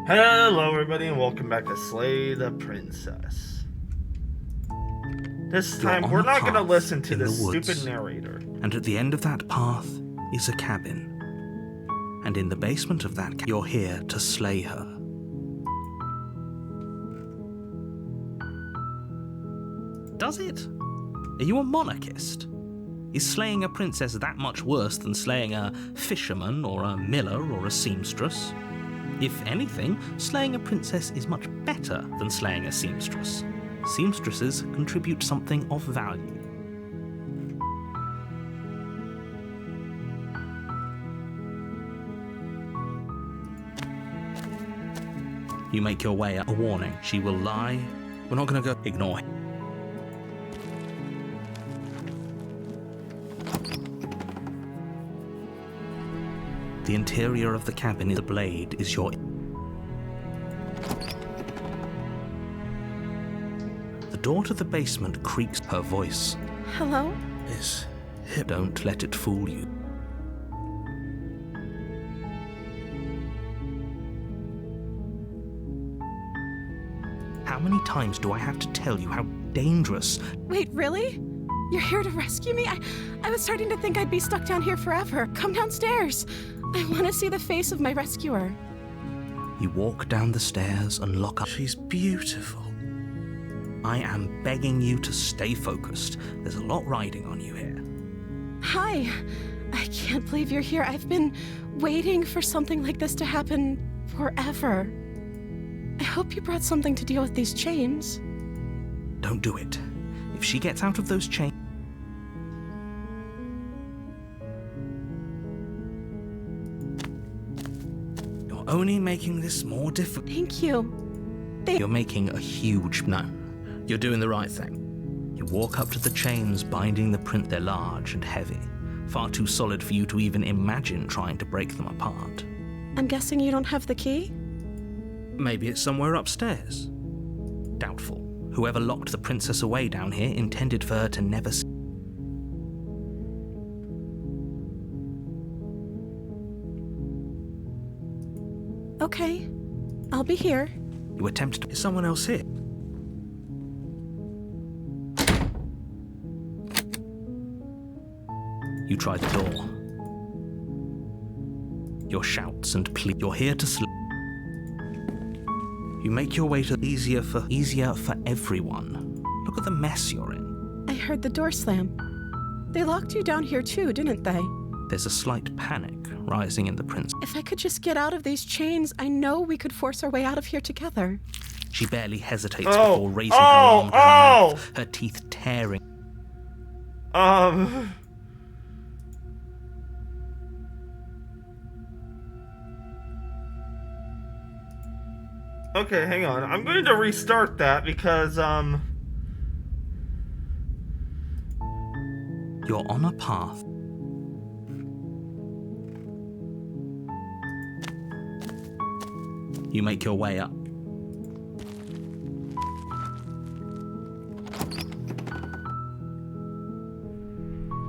Hello everybody and welcome back to Slay the Princess. This time we're not going to listen to this stupid narrator. And at the end of that path is a cabin. And in the basement of that you're here to slay her. Does it? Are you a monarchist? Is slaying a princess that much worse than slaying a fisherman or a miller or a seamstress? If anything, slaying a princess is much better than slaying a seamstress. Seamstresses contribute something of value. You make your way up. A warning, she will lie. We're not going to go. Ignore him. The interior of the cabin is a blade is your... The door to the basement creaks. Her voice. Hello? Is him. Don't let it fool you. How many times do I have to tell you how dangerous... Wait, really? You're here to rescue me? I was starting to think I'd be stuck down here forever. Come downstairs. I want to see the face of my rescuer. You walk down the stairs and lock up. She's beautiful. I am begging you to stay focused. There's a lot riding on you here. Hi. I can't believe you're here. I've been waiting for something like this to happen forever. I hope you brought something to deal with these chains. Don't do it. If she gets out of those chains... You're only making this more difficult. Thank you. You're making a huge... No. You're doing the right thing. You walk up to the chains binding the print. They're large and heavy. Far too solid for you to even imagine trying to break them apart. I'm guessing you don't have the key? Maybe it's somewhere upstairs. Doubtful. Whoever locked the princess away down here intended for her to never see. Okay. I'll be here. You attempt to... Is someone else here? You try the door. Your shouts and pleas. You're here to sleep. You make your way to easier for everyone. Look at the mess you're in. I heard the door slam. They locked you down here too, didn't they? There's a slight panic rising in the prince. If I could just get out of these chains, I know we could force our way out of here together. She barely hesitates before raising her arm to her mouth, her teeth tearing. Okay, hang on. I'm going to restart that because, You're on a path. You make your way up.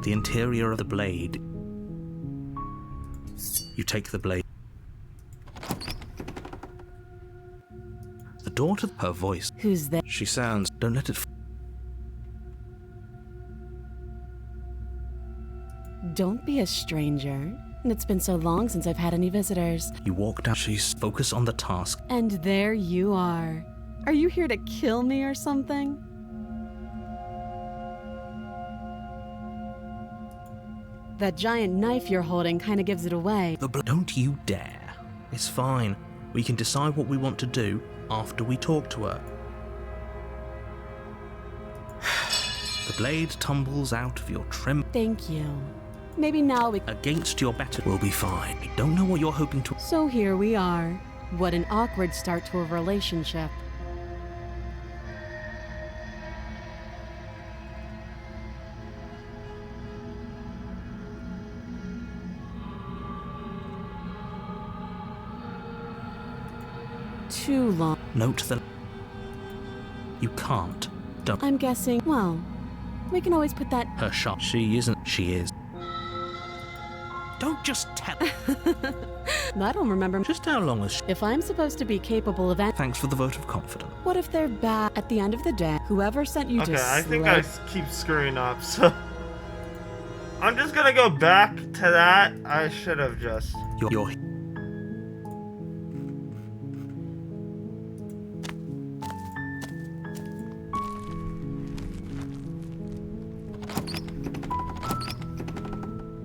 The interior of the blade. You take the blade. The door to her voice. Who's there? She sounds. Don't let it. Don't be a stranger. It's been so long since I've had any visitors. You walk down. She's focused on the task. And there you are. Are you here to kill me or something? That giant knife you're holding kind of gives it away. Don't you dare. It's fine. We can decide what we want to do after we talk to her. The blade tumbles out of your trim. Thank you. Maybe now we... Against your better. We'll be fine. I don't know what you're hoping to... So here we are. What an awkward start to a relationship. Too long. Note that... You can't. Don't... I'm guessing... Well, we can always put that... Her shot. She isn't. She is. Don't just tell. I don't remember. Just how long has she... If I'm supposed to be capable of Thanks for the vote of confidence. what if they're bad? At the end of the day, whoever sent you Okay, to I think slay- I keep screwing up, so... I'm just gonna go back to that. I should have just... You're...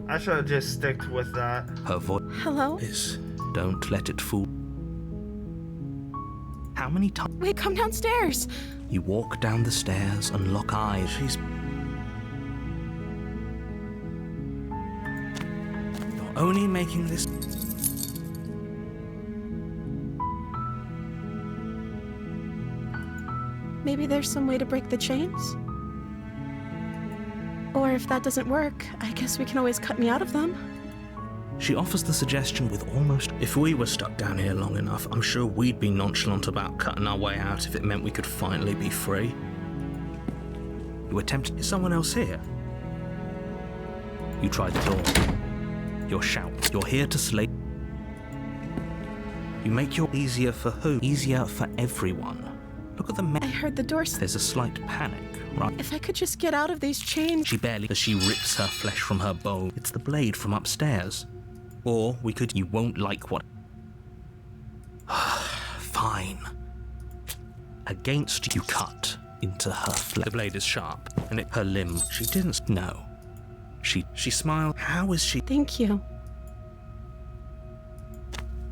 I should have just sticked with that. Her voice Hello? is... Don't let it fool... How many times... Wait, come downstairs. You walk down the stairs and lock eyes. She's... You're only making this... Maybe there's some way to break the chains? Or if that doesn't work, I guess we can always cut me out of them. She offers the suggestion with almost... If we were stuck down here long enough, I'm sure we'd be nonchalant about cutting our way out if it meant we could finally be free. You attempt... Is someone else here? You try the door. You're shout. You're here to slay... You make your... Easier for who? Easier for everyone. Look at the I heard the door. There's a slight panic, right? If I could just get out of these chains. She barely... As she rips her flesh from her bone. It's the blade from upstairs. Or we could... You won't like what... Fine. Against you cut into her flesh. The blade is sharp, and it... Her limb... She didn't... No. She smiled. How is she... Thank you.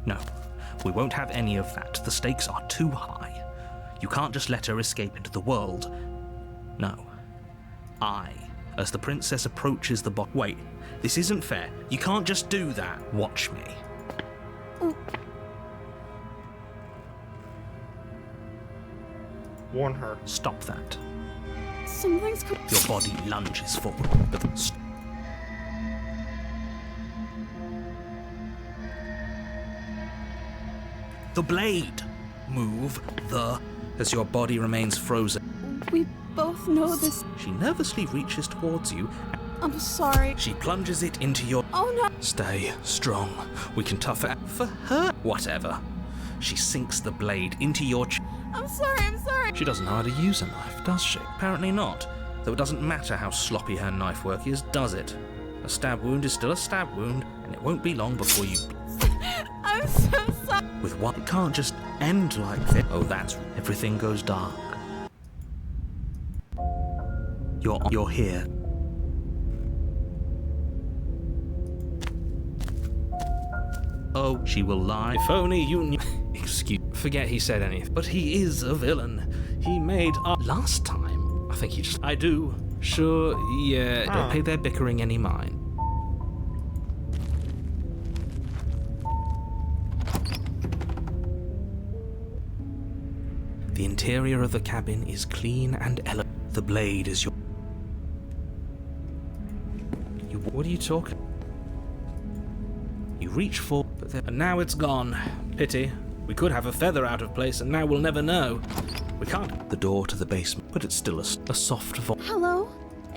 No. We won't have any of that. The stakes are too high. You can't just let her escape into the world. No. As the princess approaches the Wait, this isn't fair. You can't just do that. Watch me. Warn her. Stop that. Something's Your body lunges forward, but the blade. Move the... As your body remains frozen. We both know this. She nervously reaches towards you. I'm sorry. She plunges it into your... Oh no. Stay strong. We can tough it out. For her. Whatever. She sinks the blade into your... I'm sorry. She doesn't know how to use a knife, does she? Apparently not. Though it doesn't matter how sloppy her knife work is, does it? A stab wound is still a stab wound, and it won't be long before you... I'm so sorry. With what? It can't just end like this. Oh, that's... Everything goes dark. You're here. Oh, she will lie. If only you knew... Excuse... Forget he said anything. But he is a villain. He made up... Last time, I think he just... I do. Sure, yeah. Don't pay their bickering any mind. The interior of the cabin is clean and elegant. The blade is your... What are you talking? You reach for... And now it's gone. Pity. We could have a feather out of place and now we'll never know. We can't... The door to the basement, but it's still a soft voice. Hello?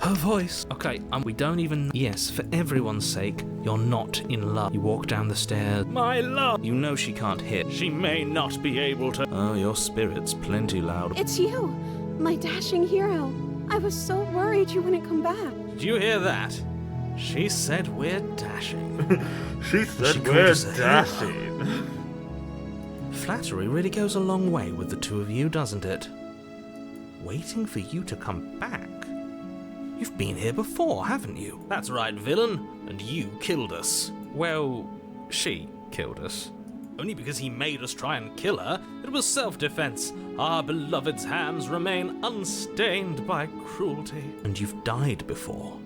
Her voice. Okay, we don't even... Yes, for everyone's sake, you're not in love. You walk down the stairs. My love! You know she can't hear. She may not be able to... Oh, your spirit's plenty loud. It's you, my dashing hero. I was so worried you wouldn't come back. Did you hear that? She said we're dashing. She said She called we're us a hero. dashing. Flattery really goes a long way with the two of you, doesn't it? Waiting for you to come back? You've been here before, haven't you? That's right, villain. And you killed us. Well, she killed us. Only because he made us try and kill her. It was self-defense. Our beloved's hands remain unstained by cruelty. And you've died before.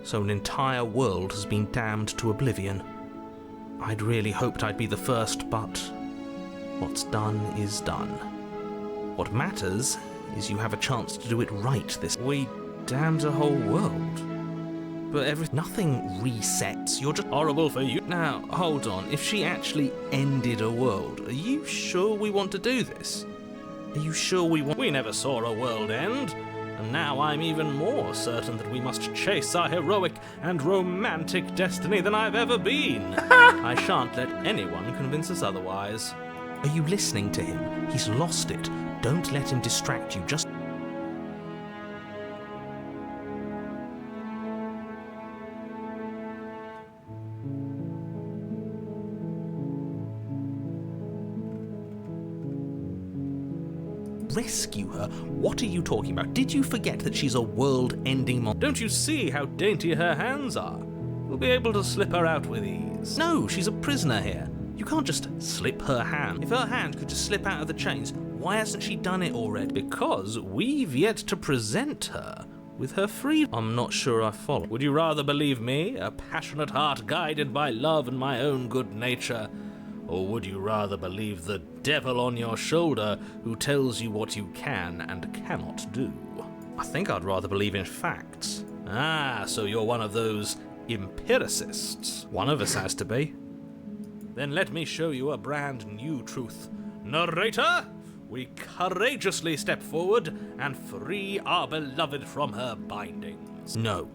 So an entire world has been damned to oblivion. I'd really hoped I'd be the first, but what's done is done. What matters is you have a chance to do it right this... We damned a whole world. But nothing resets. You're just horrible for you. Now, hold on. If she actually ended a world, are you sure we want to do this? Are you sure we want... We never saw a world end. And now I'm even more certain that we must chase our heroic and romantic destiny than I've ever been. I shan't let anyone convince us otherwise. Are you listening to him? He's lost it. Don't let him distract you. Just... rescue her? What are you talking about? Did you forget that she's a world-ending monster? Don't you see how dainty her hands are? We'll be able to slip her out with ease. No, she's a prisoner here. You can't just slip her hand. If her hand could just slip out of the chains, why hasn't she done it already? Because we've yet to present her with her freedom. I'm not sure I follow. Would you rather believe me, a passionate heart guided by love and my own good nature? Or would you rather believe the devil on your shoulder who tells you what you can and cannot do? I think I'd rather believe in facts. Ah, so you're one of those empiricists. One of us has to be. Then let me show you a brand new truth. Narrator, we courageously step forward and free our beloved from her bindings. No,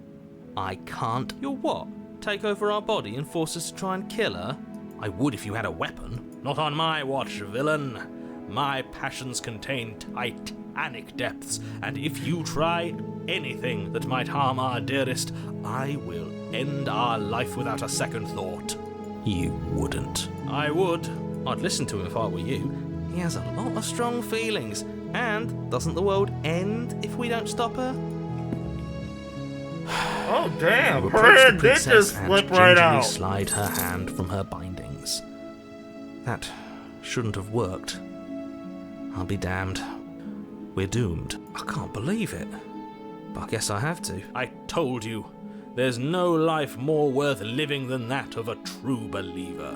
I can't. You'll what? Take over our body and force us to try and kill her? I would if you had a weapon. Not on my watch, villain. My passions contain titanic depths, and if you try anything that might harm our dearest, I will end our life without a second thought. You wouldn't. I would. I'd listen to him if I were you. He has a lot of strong feelings, and doesn't the world end if we don't stop her? Oh damn! You Her approach the hand did princess just and slip right gingerly out. slide her hand from her bindings. That shouldn't have worked. I'll be damned. We're doomed. I can't believe it. But I guess I have to. I told you. There's no life more worth living than that of a true believer.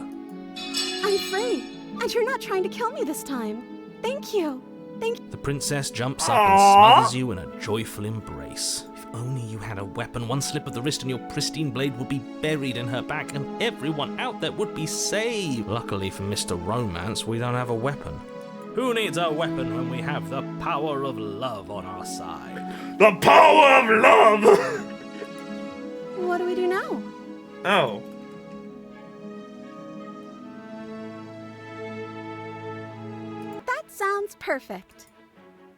I'm free, and you're not trying to kill me this time. Thank you. The princess jumps up Aww. and smothers you in a joyful embrace. If only you had a weapon, one slip of the wrist and your pristine blade would be buried in her back and everyone out there would be saved. Luckily for Mr. Romance, we don't have a weapon. Who needs a weapon when we have the power of love on our side? The power of love! What do we do now? Oh. That sounds perfect.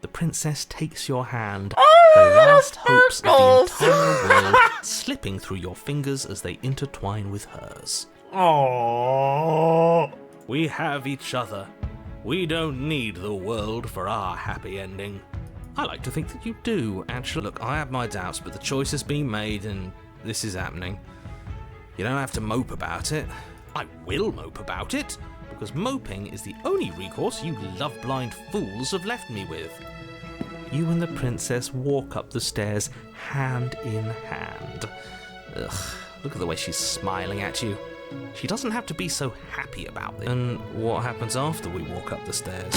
The princess takes your hand, Oh, the little last hopes of the sparkles. entire world slipping through your fingers as they intertwine with hers. Aww. We have each other. We don't need the world for our happy ending. I like to think that you do, actually. Look, I have my doubts, but the choice has been made and this is happening. You don't have to mope about it. I will mope about it, because moping is the only recourse you love-blind fools have left me with. You and the princess walk up the stairs, hand in hand. Ugh, look at the way she's smiling at you. She doesn't have to be so happy about it. And what happens after we walk up the stairs?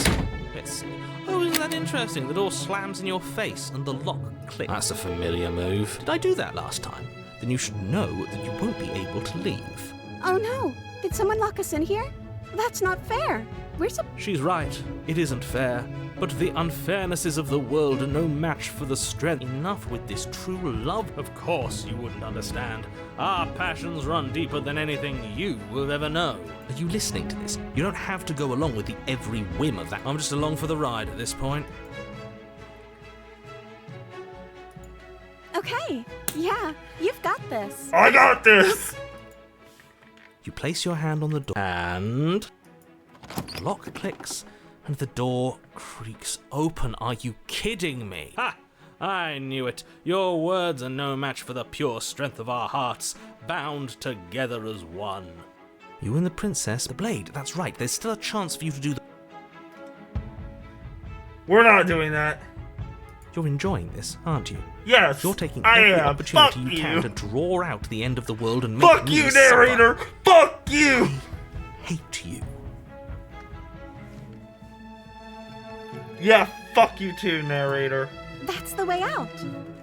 Let's see. Oh, isn't that interesting? The door slams in your face and the lock clicks. That's a familiar move. Did I do that last time? Then you should know that you won't be able to leave. Oh no, did someone lock us in here? That's not fair. She's right. It isn't fair. But the unfairnesses of the world are no match for the strength. Enough with this true love. Of course you wouldn't understand. Our passions run deeper than anything you will ever know. Are you listening to this? You don't have to go along with the every whim of that. I'm just along for the ride at this point. Okay, yeah, you've got this. I got this! You place your hand on the door and the lock clicks and the door creaks open. Are you kidding me? Ha! I knew it. Your words are no match for the pure strength of our hearts, bound together as one. You and the princess, the blade, that's right. There's still a chance for you to do the... We're not doing that. You're enjoying this, aren't you? Yes, You're taking I every am. opportunity Fuck you can to draw out the end of the world and make Fuck me you, suffer. narrator! Fuck you! Hate you. Yeah, fuck you too, narrator. That's the way out.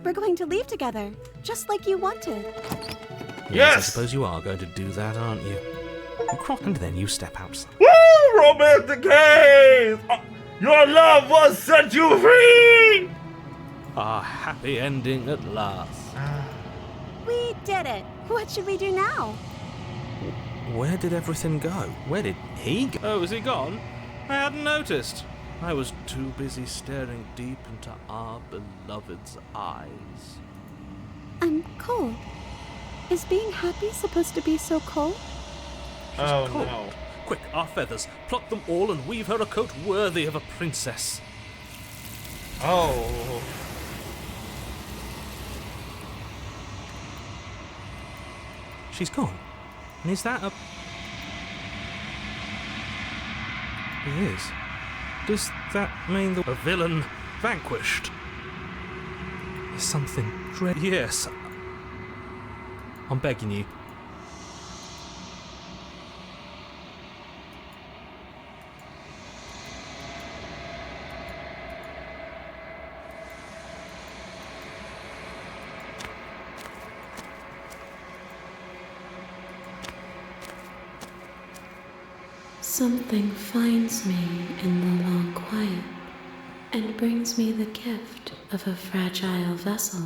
We're going to leave together, just like you wanted. I Yes! suppose you are going to do that, aren't you? You cross and then you step outside. Woo! Romantic haze! Your love will set you free! A happy ending at last. We did it! What should we do now? Where did everything go? Where did he go? Oh, is he gone? I hadn't noticed. I was too busy staring deep into our beloved's eyes. I'm cold. Is being happy supposed to be so cold? Oh cold. no. Quick, our feathers. Pluck them all and weave her a coat worthy of a princess. Oh. She's gone. And is that a... It is. Does that mean a villain vanquished? There's something dread... Yes. I'm begging you. Something finds me in the long quiet and brings me the gift of a fragile vessel.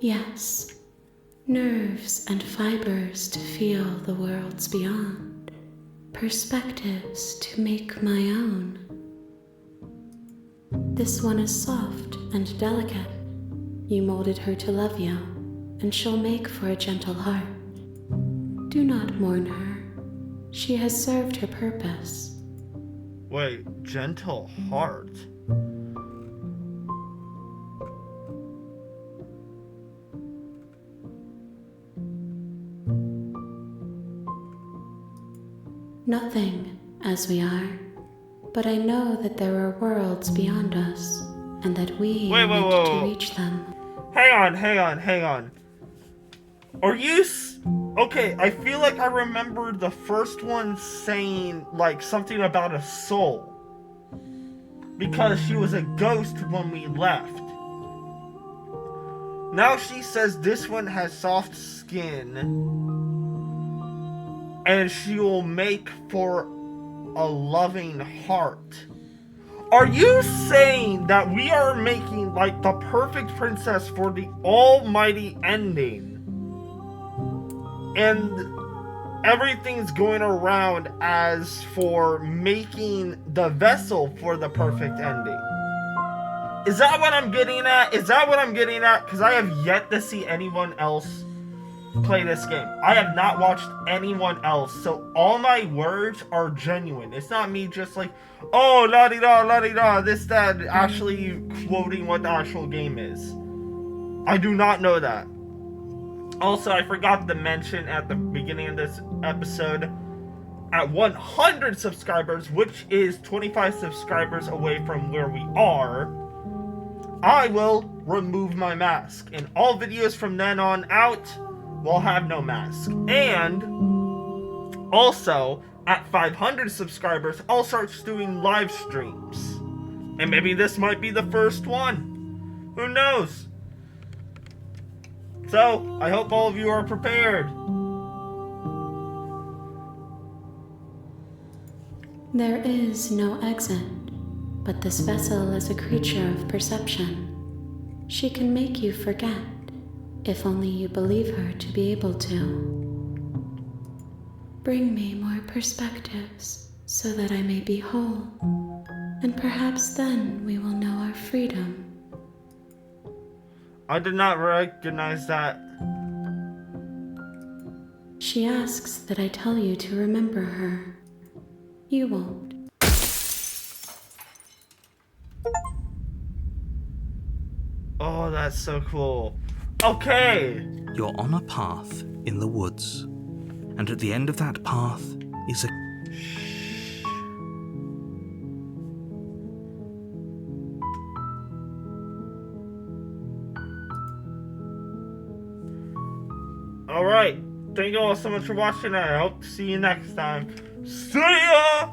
Yes, nerves and fibers to feel the worlds beyond, perspectives to make my own. This one is soft and delicate. You molded her to love you, and she'll make for a gentle heart. Do not mourn her. She has served her purpose. Wait, gentle heart? Nothing, as we are, but I know that there are worlds beyond us, and that we Wait, are meant whoa. to reach them. Hang on. Are you okay, I feel like I remember the first one saying, like, something about a soul. Because she was a ghost when we left. Now she says this one has soft skin. And she will make for a loving heart. Are you saying that we are making, like, the perfect princess for the almighty ending? And everything's going around as for making the vessel for the perfect ending. Is that what I'm getting at? Because I have yet to see anyone else play this game. I have not watched anyone else, so all my words are genuine. It's not me just like, oh, la-di-da, this, that, actually quoting what the actual game is. I do not know that. Also, I forgot to mention at the beginning of this episode, at 100 subscribers, which is 25 subscribers away from where we are, I will remove my mask. And all videos from then on out will have no mask. And also, at 500 subscribers, I'll start doing live streams. And maybe this might be the first one. Who knows? So, I hope all of you are prepared. There is no exit, but this vessel is a creature of perception. She can make you forget, if only you believe her to be able to. Bring me more perspectives, so that I may be whole, and perhaps then we will know our freedom. I did not recognize that. She asks that I tell you to remember her. You won't. Oh, that's so cool. Okay. You're on a path in the woods, and at the end of that path is a... Alright. Thank you all so much for watching. I hope to see you next time. See ya!